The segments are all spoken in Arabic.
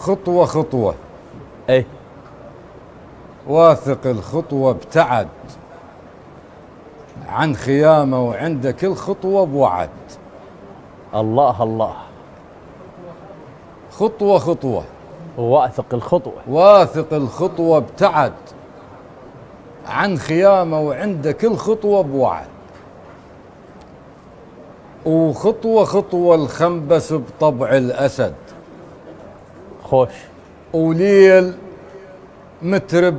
خطوة خطوة. اي واثق الخطوة ابتعد عن خيامه، وعند كل خطوة بوعد. الله الله. خطوة خطوة. واثق الخطوة. واثق الخطوة ابتعد عن خيامه، وعند كل خطوة بوعد. وخطوة خطوة الخنبس بطبع الأسد. خوش. وليل مترب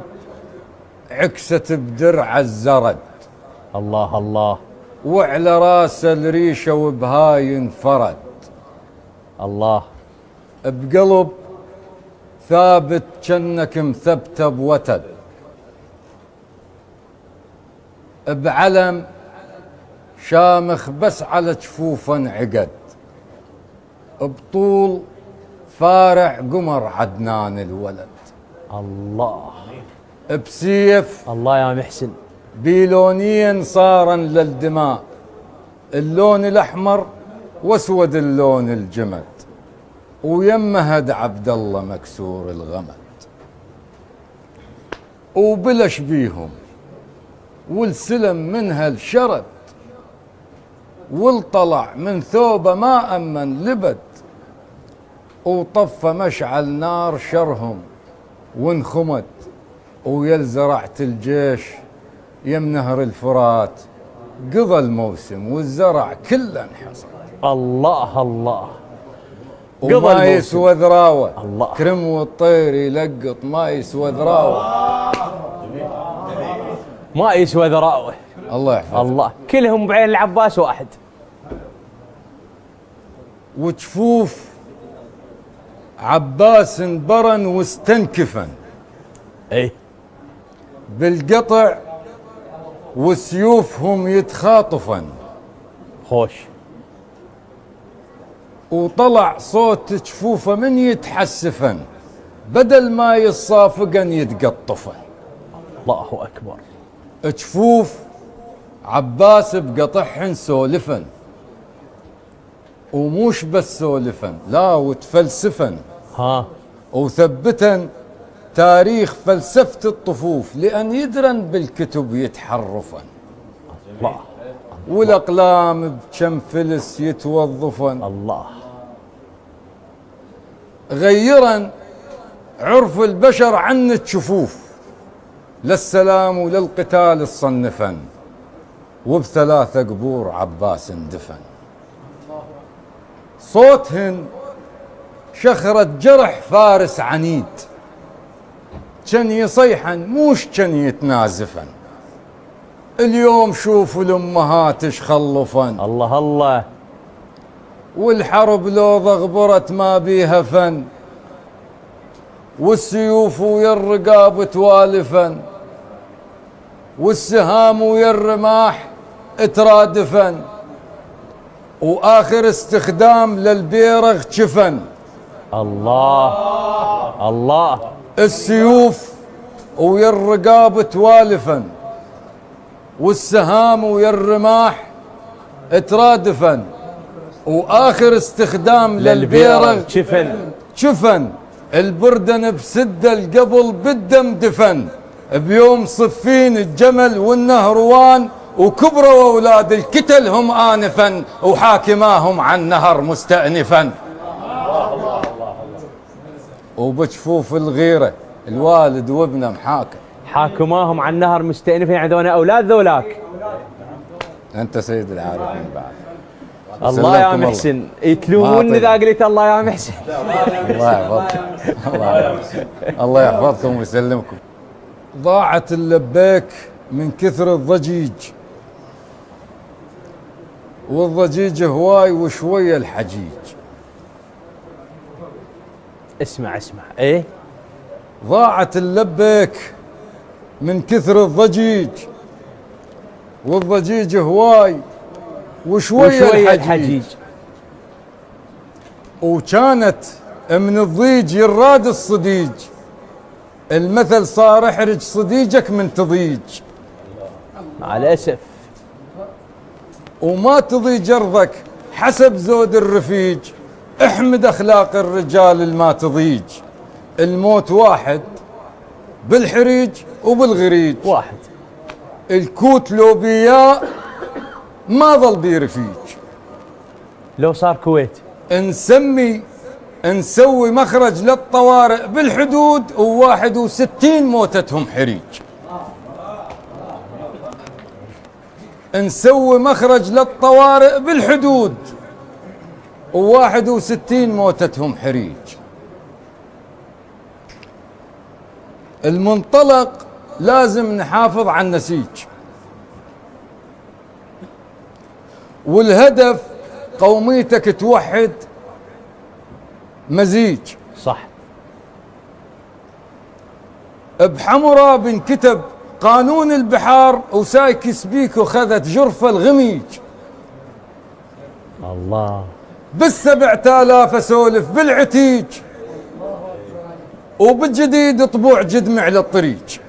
عكست بدرع الزرد. الله الله. وعلى راسه الريشة وبهاي انفرد. الله. بقلب ثابت جنك مثبته بوتد. بعلم شامخ بس على جفوفه انعقد. بطول فارع قمر عدنان الولد. الله. بسيف الله يا محسن. بيلونين صارا للدماء، اللون الأحمر واسود اللون الجمد. ويمهد عبد الله مكسور الغمد. وبلش بيهم والسلم منها الشرد، والطلع من ثوبه ما أمن لبد. وطفى مشعل نار شرهم وانخمد. ويلزرعة الجيش يم نهر الفرات، قضى الموسم والزرع كله انحصر. الله الله. وما يسوى ذراوه. الله. كرم والطير يلقط ما يسوى ذراوه. ما يسوى ذراوه. الله يحفظه. الله. كلهم بعين العباس واحد. وجفوف عباس برن واستنكفن اي بالقطع، وسيوفهم يتخاطفن. خوش. وطلع صوت جفوفه من يتحسفن، بدل ما يصافقن يتقطفن. الله اكبر. جفوف عباس بقطعهن سولفن، وموش بس سولفن، لا وتفلسفن. ها. وثبتن تاريخ فلسفة الطفوف، لأن يدرن بالكتب يتحرفن. الله. والأقلام بكم فلس يتوظفن. الله. غيرا عرف البشر عن الشفوف، للسلام وللقتال الصنفن. وبثلاثة قبور عباس اندفن. صوتهن شخرة جرح فارس عنيد، كان يصيحن موش كان يتنازفن. اليوم شوفوا الامهات ايش خلفن. الله الله. والحرب لو ضغبرت ما بيها فن، والسيوف ويا الرقاب توالفن، والسهام ويا الرماح ترادفن. واخر استخدام للبيرغ جفن. الله الله. السيوف ويا الرقاب توالفن، والسهام ويا الرماح ترادفن. واخر استخدام للبيرغ جفن. البردن بسد القبل بالدم دفن. بيوم صفين الجمل والنهروان، وكبروا اولاد الكتل هم انفا، وحاكماهم عن نهر مستأنفا. وبجفوف الغيرة الوالد وابنه محاكم. حاكماهم عن نهر مستأنفين، يعني ذولا اولاد ذولاك. انت سيد العارفين بعد. الله يا محسن. يتلومون اذا قلت الله يا محسن. الله يحفظكم. الله يحفظكم ويسلمكم. ضاعت اللبيك من كثر الضجيج، والضجيج هواي وشوية الحجيج. اسمع اسمع. ايه ضاعت اللبيك من كثر الضجيج، والضجيج هواي وشوية الحجيج. وكانت من الضيج يراد الصديج، المثل صار احرج صديجك من تضيج. مع الأسف. وما تضيج ارضك حسب زود الرفيج، احمد اخلاق الرجال الما تضيج. الموت واحد بالحريج وبالغريج. واحد. الكوت لو بيا ما ظل بيرفيج. لو صار كويت نسوي مخرج للطوارئ بالحدود و61 موتتهم حريج. نسوي مخرج للطوارئ بالحدود و61 موتتهم حريج. المنطلق لازم نحافظ على النسيج، والهدف قوميتك توحد مزيج. صح. بحمرة بنكتب قانون البحار وسايكس بيكو خذت جرفة الغميج. الله. بال7000 اسولف بالعتيج، وبالجديد طبوع جدمع للطريق.